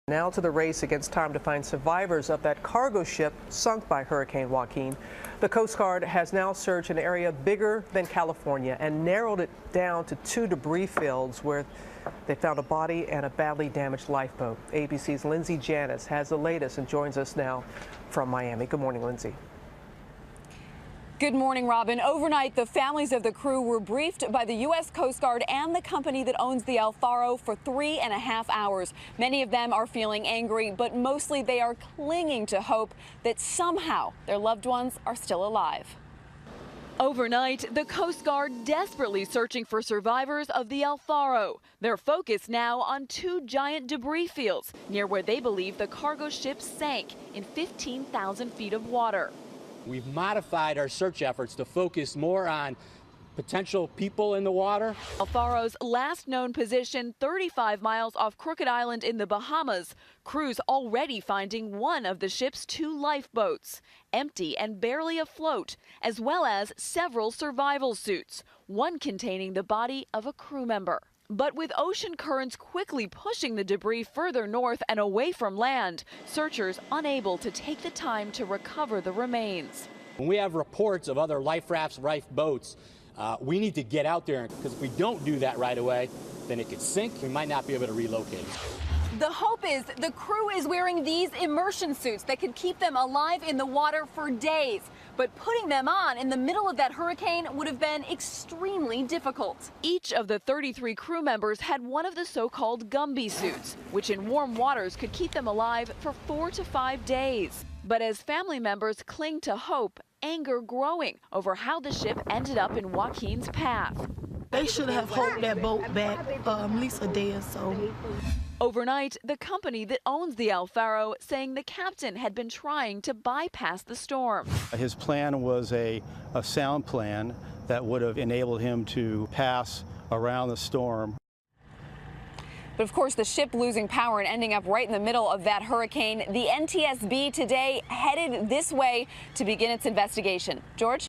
Now to the race against time to find survivors of that cargo ship sunk by Hurricane Joaquin. The Coast Guard has now searched an area bigger than California and narrowed it down to 2 debris fields where they found a body and a badly damaged lifeboat. ABC's Lindsay Janis has the latest and joins us now from Miami. Good morning, Lindsay. Good morning, Robin. Overnight, the families of the crew were briefed by the U.S. Coast Guard and the company that owns the Faro for 3.5 hours. Many of them are feeling angry, but mostly they are clinging to hope that somehow their loved ones are still alive. Overnight, the Coast Guard desperately searching for survivors of the Faro. Their focus now on 2 giant debris fields near where they believe the cargo ship sank in 15,000 feet of water. We've modified our search efforts to focus more on potential people in the water. Faro's last known position 35 miles off Crooked Island in the Bahamas. Crews already finding one of the ship's 2 lifeboats, empty and barely afloat, as well as several survival suits, one containing the body of a crew member. But with ocean currents quickly pushing the debris further north and away from land, searchers unable to take the time to recover the remains. When we have reports of other life rafts, life boats, we need to get out there, because if we don't do that right away, then it could sink. We might not be able to relocate it. The hope is the crew is wearing these immersion suits that could keep them alive in the water for days. But putting them on in the middle of that hurricane would have been extremely difficult. Each of the 33 crew members had one of the so-called Gumby suits, which in warm waters could keep them alive for 4 to 5 days. But as family members cling to hope, anger growing over how the ship ended up in Joaquin's path. They should have hauled that boat back at least a day or so. Overnight, the company that owns the Faro saying the captain had been trying to bypass the storm. His plan was a sound plan that would have enabled him to pass around the storm. But of course, the ship losing power and ending up right in the middle of that hurricane. The NTSB today headed this way to begin its investigation. George?